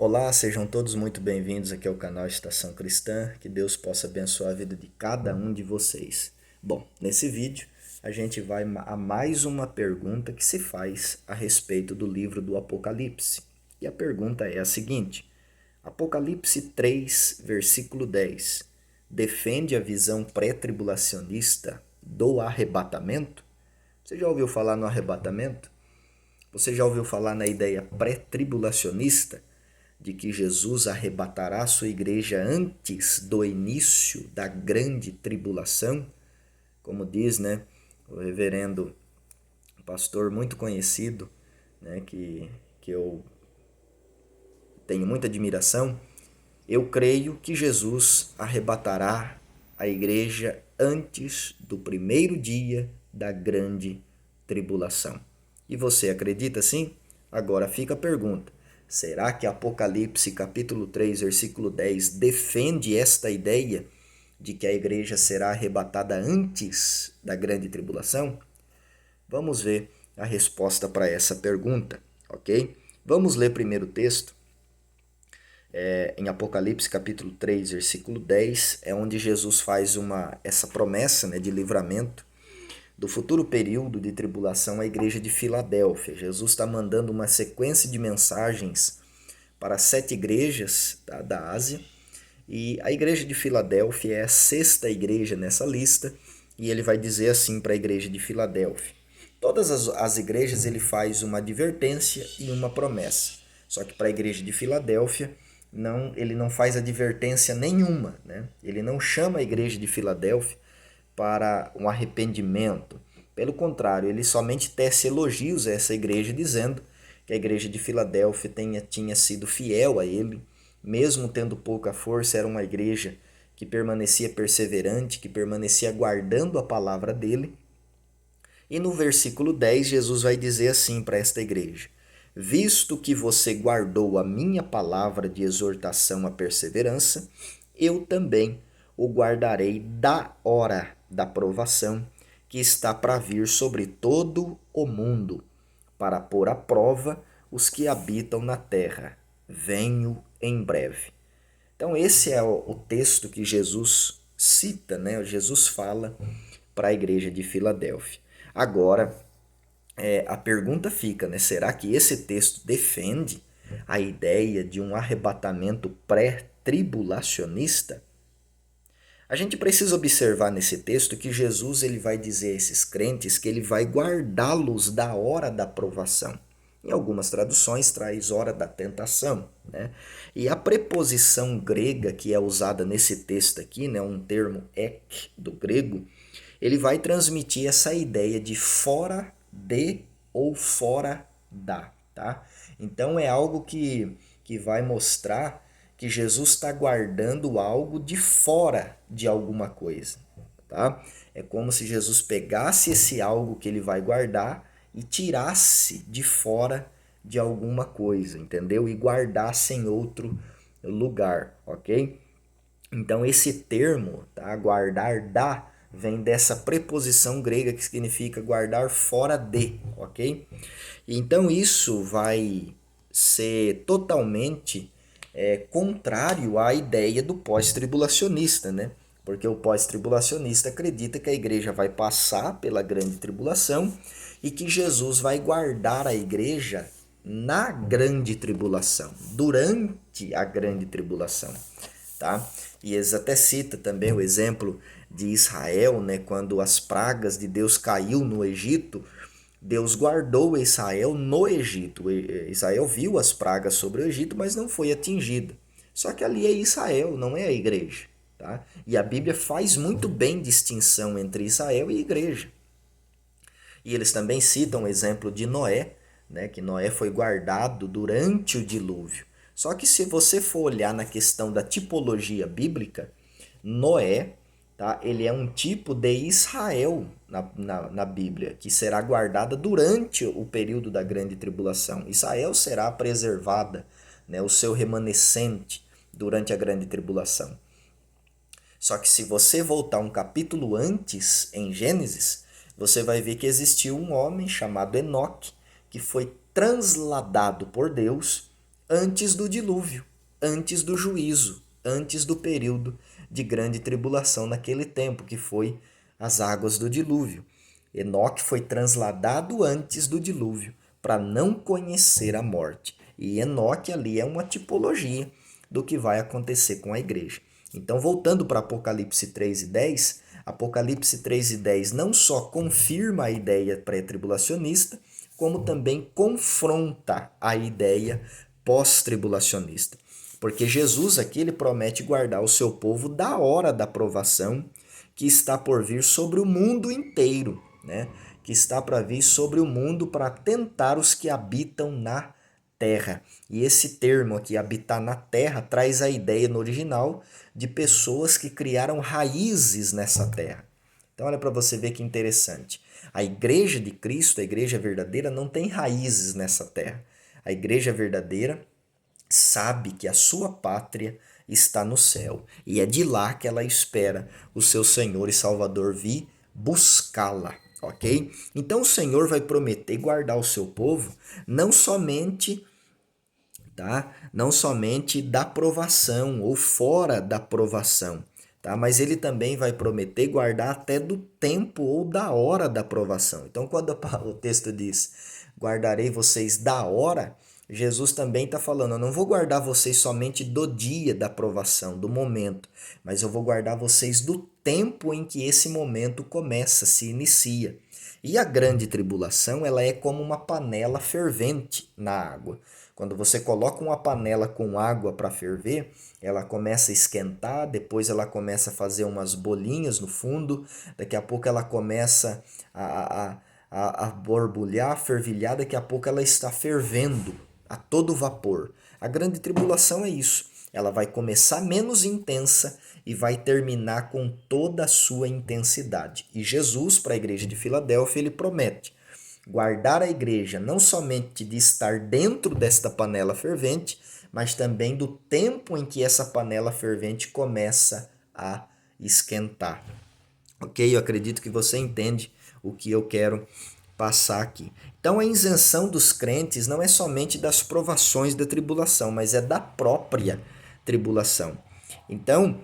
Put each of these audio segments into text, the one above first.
Olá, sejam todos muito bem-vindos aqui ao canal Estação Cristã. Que Deus possa abençoar a vida de cada um de vocês. Bom, nesse vídeo a gente vai a mais uma pergunta que se faz a respeito do livro do Apocalipse. E a pergunta é a seguinte: Apocalipse 3, versículo 10, defende a visão pré-tribulacionista do arrebatamento? Você já ouviu falar no arrebatamento? Você já ouviu falar na ideia pré-tribulacionista de que Jesus arrebatará a sua igreja antes do início da grande tribulação? Como diz, o reverendo pastor muito conhecido, que eu tenho muita admiração, eu creio que Jesus arrebatará a igreja antes do primeiro dia da grande tribulação. E você acredita sim? Agora fica a pergunta: será que Apocalipse capítulo 3, versículo 10 defende esta ideia de que a igreja será arrebatada antes da grande tribulação? Vamos ver a resposta para essa pergunta, ok? Vamos ler primeiro o texto. Em Apocalipse capítulo 3, versículo 10, é onde Jesus faz essa promessa, de livramento do futuro período de tribulação à igreja de Filadélfia. Jesus está mandando uma sequência de mensagens para 7 igrejas da Ásia, e a igreja de Filadélfia é a 6ª igreja nessa lista, e ele vai dizer assim para a igreja de Filadélfia. Todas as igrejas ele faz uma advertência e uma promessa, só que para a igreja de Filadélfia ele não faz advertência nenhuma, Ele não chama a igreja de Filadélfia para um arrependimento. Pelo contrário, ele somente tece elogios a essa igreja, dizendo que a igreja de Filadélfia tinha sido fiel a ele, mesmo tendo pouca força, era uma igreja que permanecia perseverante, que permanecia guardando a palavra dele. E no versículo 10, Jesus vai dizer assim para esta igreja: visto que você guardou a minha palavra de exortação à perseverança, eu também o guardarei da hora da provação que está para vir sobre todo o mundo, para pôr à prova os que habitam na terra. Venho em breve. Então esse é o texto que Jesus cita, Jesus fala para a igreja de Filadélfia. Agora, a pergunta fica, será que esse texto defende a ideia de um arrebatamento pré-tribulacionista? A gente precisa observar nesse texto que Jesus ele vai dizer a esses crentes que ele vai guardá-los da hora da provação. Em algumas traduções traz hora da tentação, E a preposição grega que é usada nesse texto aqui, um termo ek do grego, ele vai transmitir essa ideia de fora de ou fora da, tá? Então é algo que vai mostrar que Jesus está guardando algo de fora de alguma coisa, tá? É como se Jesus pegasse esse algo que ele vai guardar e tirasse de fora de alguma coisa, entendeu? E guardasse em outro lugar, ok? Então esse termo, tá? Guardar da, vem dessa preposição grega que significa guardar fora de, ok? Então isso vai ser totalmente contrário à ideia do pós-tribulacionista, Porque o pós-tribulacionista acredita que a igreja vai passar pela grande tribulação e que Jesus vai guardar a igreja na grande tribulação, durante a grande tribulação, tá? E eles até citam também o exemplo de Israel, quando as pragas de Deus caiu no Egito, Deus guardou Israel no Egito. Israel viu as pragas sobre o Egito, mas não foi atingido. Só que ali é Israel, não é a igreja, tá? E a Bíblia faz muito bem distinção entre Israel e igreja. E eles também citam o exemplo de Noé, que Noé foi guardado durante o dilúvio. Só que se você for olhar na questão da tipologia bíblica, Noé, tá, ele é um tipo de Israel na Bíblia, que será guardada durante o período da grande tribulação. Israel será preservada, o seu remanescente durante a grande tribulação. Só que se você voltar um capítulo antes, em Gênesis, você vai ver que existiu um homem chamado Enoque, que foi transladado por Deus antes do dilúvio, antes do juízo, antes do período de grande tribulação naquele tempo, que foi as águas do dilúvio. Enoque foi transladado antes do dilúvio para não conhecer a morte. E Enoque ali é uma tipologia do que vai acontecer com a igreja. Então, voltando para Apocalipse 3:10, Apocalipse 3:10 não só confirma a ideia pré-tribulacionista, como também confronta a ideia pós-tribulacionista. Porque Jesus aqui ele promete guardar o seu povo da hora da provação que está por vir sobre o mundo inteiro, né? Que está para vir sobre o mundo para tentar os que habitam na terra. E esse termo aqui, habitar na terra, traz a ideia no original de pessoas que criaram raízes nessa terra. Então olha para você ver que interessante. A igreja de Cristo, a igreja verdadeira, não tem raízes nessa terra. A igreja verdadeira sabe que a sua pátria está no céu e é de lá que ela espera o seu Senhor e Salvador vir buscá-la, ok? Então o Senhor vai prometer guardar o seu povo não somente, tá? Não somente da provação ou fora da provação, tá? Mas ele também vai prometer guardar até do tempo ou da hora da provação. Então quando o texto diz: "Guardarei vocês da hora", Jesus também está falando: eu não vou guardar vocês somente do dia da provação, do momento, mas eu vou guardar vocês do tempo em que esse momento começa, se inicia. E a grande tribulação, ela é como uma panela fervente na água. Quando você coloca uma panela com água para ferver, ela começa a esquentar, depois ela começa a fazer umas bolinhas no fundo, daqui a pouco ela começa a borbulhar, a fervilhar, daqui a pouco ela está fervendo a todo vapor. A grande tribulação é isso. Ela vai começar menos intensa e vai terminar com toda a sua intensidade. E Jesus, para a igreja de Filadélfia, ele promete guardar a igreja não somente de estar dentro desta panela fervente, mas também do tempo em que essa panela fervente começa a esquentar. Ok? Eu acredito que você entende o que eu quero passar aqui. Então, a isenção dos crentes não é somente das provações da tribulação, mas é da própria tribulação. Então,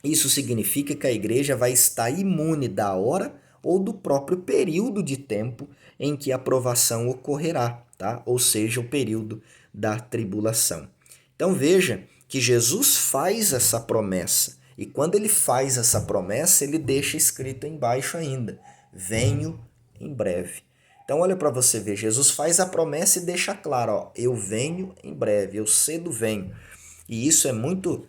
isso significa que a igreja vai estar imune da hora ou do próprio período de tempo em que a provação ocorrerá, tá? Ou seja, o período da tribulação. Então veja que Jesus faz essa promessa. E quando ele faz essa promessa, ele deixa escrito embaixo ainda: venho em breve. Então olha para você ver, Jesus faz a promessa e deixa claro, ó, eu venho em breve, eu cedo venho. E isso é muito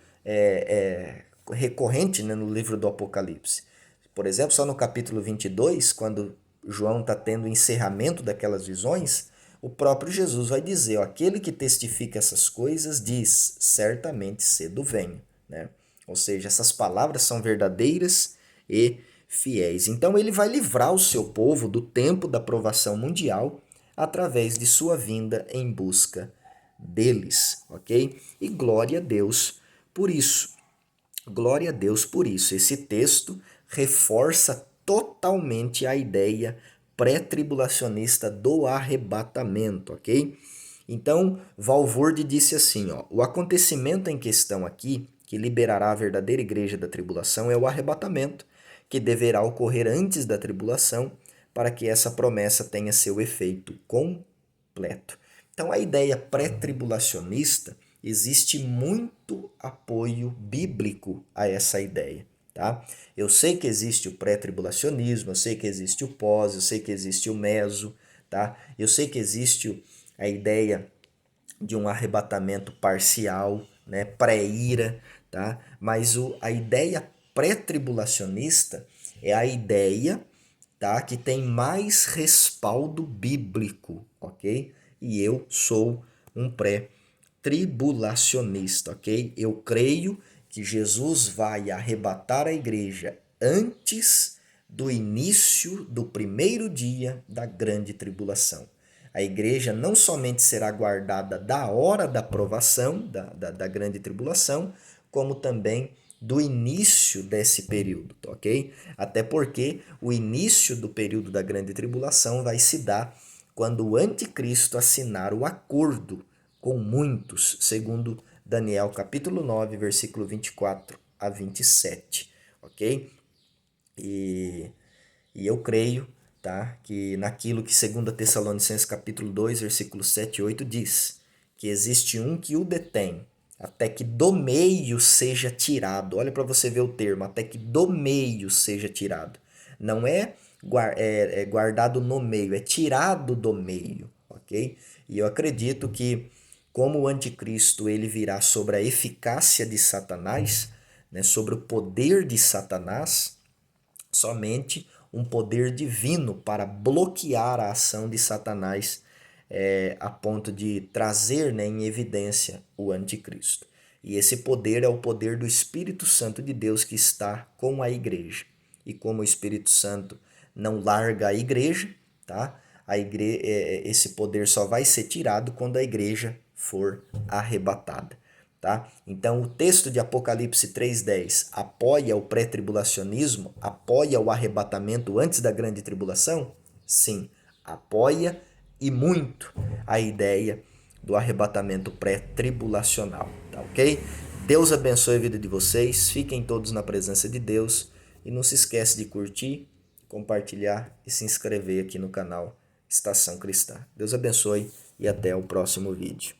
recorrente, né, no livro do Apocalipse. Por exemplo, só no capítulo 22, quando João está tendo o encerramento daquelas visões, o próprio Jesus vai dizer, ó, aquele que testifica essas coisas diz, certamente cedo venho, né? Ou seja, essas palavras são verdadeiras e fiéis. Então ele vai livrar o seu povo do tempo da provação mundial através de sua vinda em busca deles, ok? E glória a Deus por isso. Glória a Deus por isso. Esse texto reforça totalmente a ideia pré-tribulacionista do arrebatamento, ok? Então, Valvorde disse assim, ó, o acontecimento em questão aqui, que liberará a verdadeira igreja da tribulação, é o arrebatamento, que deverá ocorrer antes da tribulação, para que essa promessa tenha seu efeito completo. Então, a ideia pré-tribulacionista, existe muito apoio bíblico a essa ideia, tá? Eu sei que existe o pré-tribulacionismo, eu sei que existe o pós, eu sei que existe o meso, tá? Eu sei que existe a ideia de um arrebatamento parcial, né, pré-ira, tá? Mas a ideia pré-tribulacionista é a ideia, tá, que tem mais respaldo bíblico, ok? E eu sou um pré-tribulacionista, ok? Eu creio que Jesus vai arrebatar a igreja antes do início do primeiro dia da grande tribulação. A igreja não somente será guardada da hora da provação, da grande tribulação, como também do início desse período, ok? Até porque o início do período da grande tribulação vai se dar quando o anticristo assinar o acordo com muitos, segundo Daniel capítulo 9, versículo 24 a 27, ok? E eu creio, tá, que naquilo que 2 Tessalonicenses capítulo 2, versículo 7 e 8 diz, que existe um que o detém, até que do meio seja tirado. Olha para você ver o termo, até que do meio seja tirado. Não é guardado no meio, é tirado do meio, ok? E eu acredito que, como o anticristo ele virá sobre a eficácia de Satanás, né, sobre o poder de Satanás, somente um poder divino para bloquear a ação de Satanás, a ponto de trazer, né, em evidência o anticristo. E esse poder é o poder do Espírito Santo de Deus que está com a igreja. E como o Espírito Santo não larga a igreja, tá? Esse poder só vai ser tirado quando a igreja for arrebatada. Tá? Então, o texto de Apocalipse 3:10 apoia o pré-tribulacionismo, apoia o arrebatamento antes da grande tribulação? Sim, apoia e muito a ideia do arrebatamento pré-tribulacional, tá ok? Deus abençoe a vida de vocês, fiquem todos na presença de Deus e não se esquece de curtir, compartilhar e se inscrever aqui no canal Estação Cristã. Deus abençoe e até o próximo vídeo.